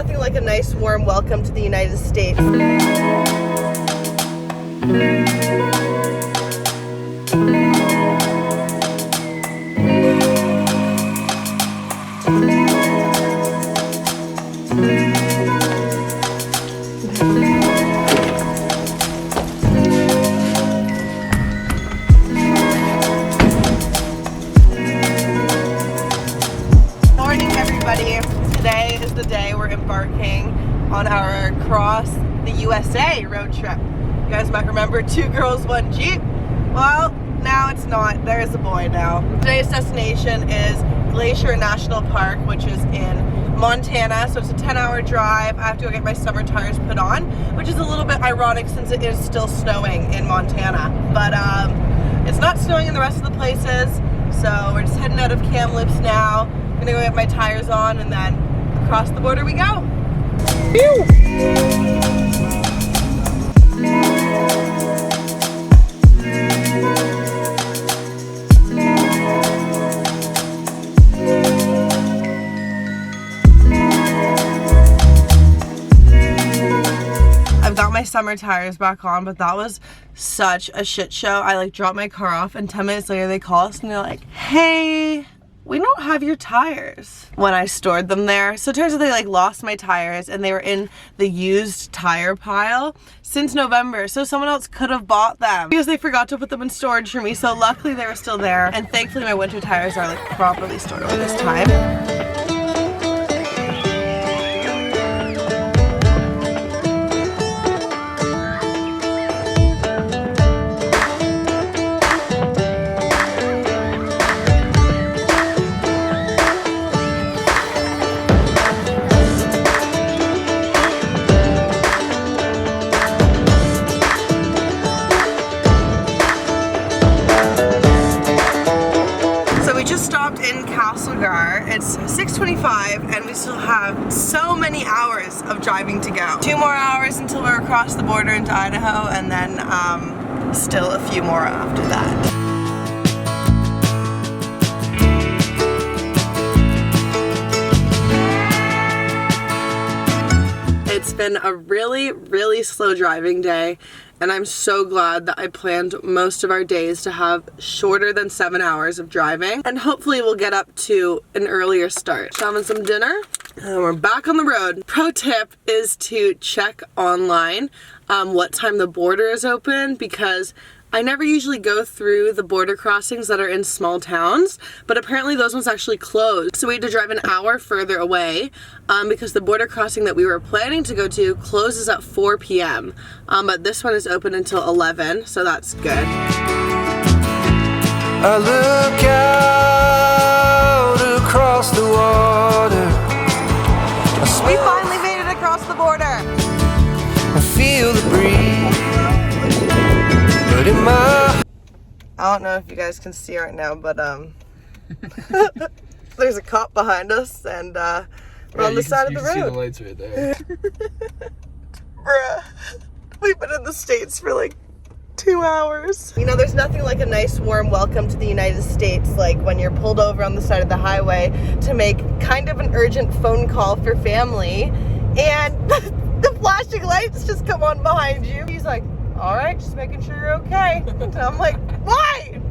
nothing like a nice warm welcome to the United States. Today is the day we're embarking on our across the USA road trip. You guys might remember 2 girls, 1 Jeep. Well, now it's not. There is a boy now. Today's destination is Glacier National Park, which is in Montana. So it's a 10-hour drive. I have to go get my summer tires put on, which is a little bit ironic since it is still snowing in Montana. But it's not snowing in the rest of the places. So we're just heading out of Kamloops now. I'm gonna go get my tires on and then across the border we go. Pew! I've got my summer tires back on, but that was such a shit show. I like dropped my car off and 10 minutes later they call us and they're like, hey, we don't have your tires when I stored them there. So it turns out they like lost my tires and they were in the used tire pile since November. So someone else could have bought them because they forgot to put them in storage for me. So luckily they were still there. And thankfully my winter tires are like properly stored away this time. It's 6:25 and we still have so many hours of driving to go. 2 more hours until we're across the border into Idaho, and then still a few more after that. It's been a really slow driving day, and I'm so glad that I planned most of our days to have shorter than 7 hours of driving, and hopefully we'll get up to an earlier start. Just having some dinner and we're back on the road. Pro tip is to check online what time the border is open, because I never usually go through the border crossings that are in small towns, but apparently those ones actually closed. So we had to drive an hour further away because the border crossing that we were planning to go to closes at 4 p.m. But this one is open until 11, so that's good. I look out across the water. We finally made it across the border. I feel the breeze. I don't know if you guys can see right now, but there's a cop behind us, and we're on the side of the road. You can see the lights right there. Bruh, we've been in the States for like 2 hours. You know, there's nothing like a nice warm welcome to the United States, like when you're pulled over on the side of the highway to make kind of an urgent phone call for family, and the flashing lights just come on behind you. He's like, all right, just making sure you're okay. And I'm like, why?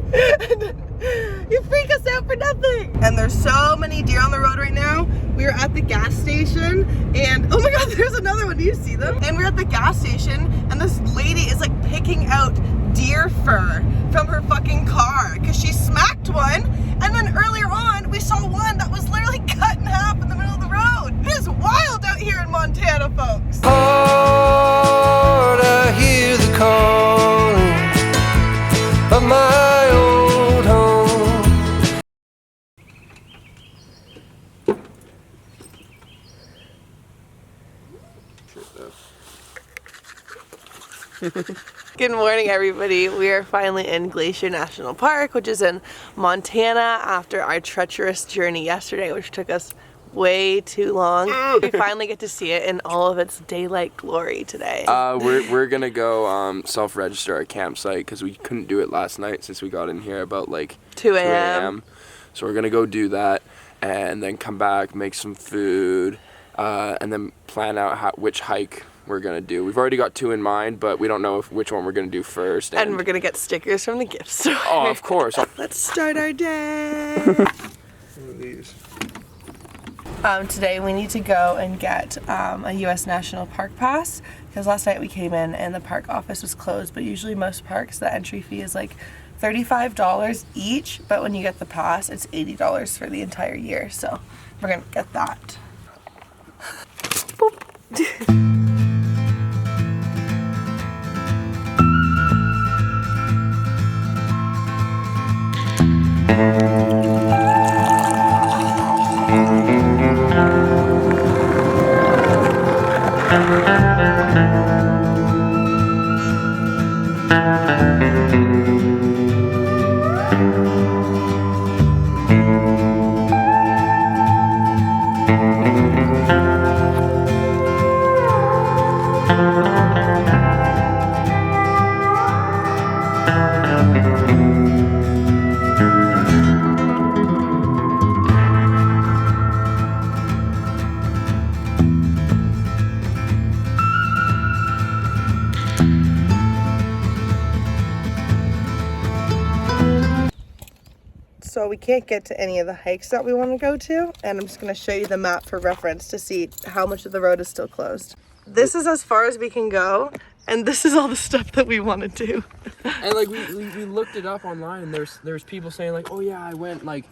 You freak us out for nothing. And there's so many deer on the road right now. We are at the gas station, and oh my god, there's another one. Do you see them? And we're at the gas station, and this lady is like picking out deer fur from her fucking car because she smacked one. And then earlier on, we saw one that was literally cut in half in the middle of the road. It is wild out here in Montana, folks. I hear the calling of my old home. Good morning, everybody. We are finally in Glacier National Park, which is in Montana, after our treacherous journey yesterday, which took us way too long. We finally get to see it in all of its daylight glory today. We're gonna go self-register our campsite because we couldn't do it last night since we got in here about like 2 a.m. So we're gonna go do that and then come back, make some food, and then plan out which hike we're gonna do. We've already got 2 in mind, but we don't know which one we're gonna do first. And we're gonna get stickers from the gift store. Oh, of course. Let's start our day. One of these. Today we need to go and get a U.S. National Park pass, because last night we came in and the park office was closed, but usually most parks the entry fee is like $35 each, but when you get the pass it's $80 for the entire year, so we're gonna get that. Boop. So we can't get to any of the hikes that we want to go to, and I'm just going to show you the map for reference to see how much of the road is still closed. This is as far as we can go, and this is all the stuff that we want to do. And like we looked it up online, and there's people saying like, oh yeah, I went like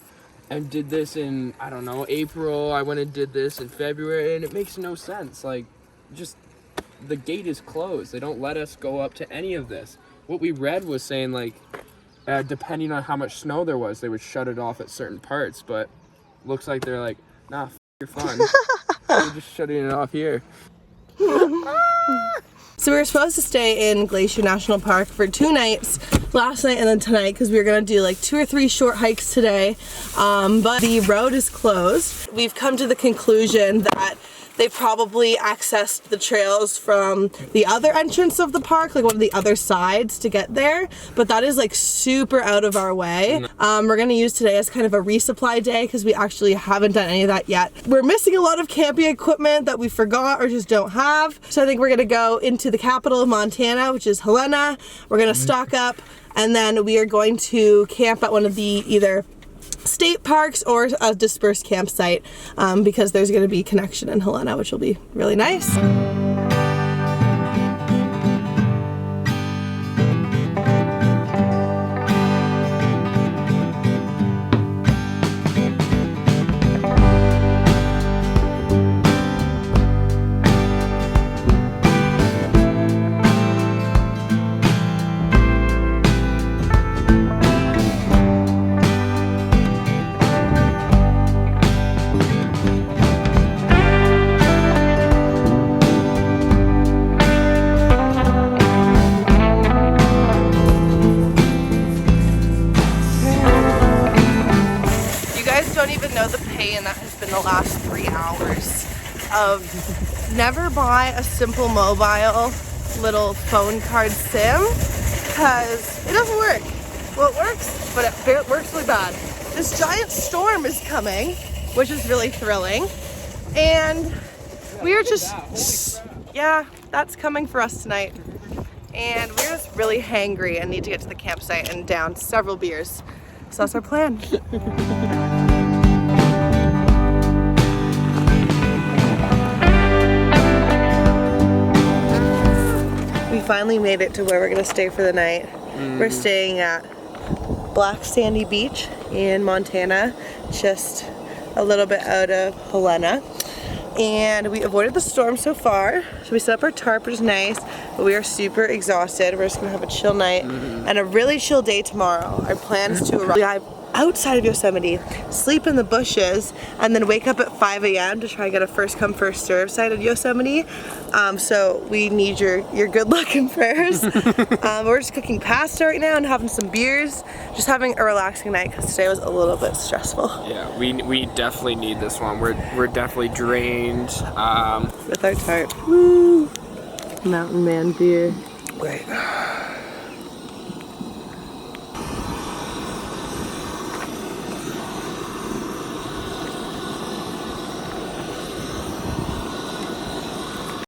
and did this in, I don't know, April. I went and did this in February, and it makes no sense. Like, just the gate is closed. They don't let us go up to any of this. What we read was saying like, depending on how much snow there was, they would shut it off at certain parts, but looks like they're like, nah, you're fun. We're just shutting it off here. So we were supposed to stay in Glacier National Park for 2 nights, last night and then tonight, because we were going to do like 2 or 3 short hikes today, but the road is closed. We've come to the conclusion that they probably accessed the trails from the other entrance of the park, like one of the other sides to get there, but that is like super out of our way. We're gonna use today as kind of a resupply day because we actually haven't done any of that yet. We're missing a lot of camping equipment that we forgot or just don't have, so I think we're gonna go into the capital of Montana, which is Helena. We're gonna stock up, and then we are going to camp at one of the either state parks or a dispersed campsite, because there's going to be connection in Helena, which will be really nice. Don't even know the pain that has been the last 3 hours of never buy a simple mobile little phone card SIM, because it doesn't work. Well, it works, but it works really bad. This giant storm is coming, which is really thrilling, and we are just, yeah, that's coming for us tonight. And we're just really hangry and need to get to the campsite and down several beers. So that's our plan. We finally made it to where we're gonna stay for the night. We're staying at Black Sandy Beach in Montana, just a little bit out of Helena. And we avoided the storm so far. So we set up our tarp, which is nice, but we are super exhausted. We're just gonna have a chill night and a really chill day tomorrow. Our plan is to arrive outside of Yosemite, sleep in the bushes, and then wake up at 5 a.m. to try and get a first come first serve site at Yosemite. So we need your good luck and prayers. We're just cooking pasta right now and having some beers, just having a relaxing night because today was a little bit stressful. Yeah, we definitely need this one. We're definitely drained. With our tarp. Woo! Mountain Man beer. Wait.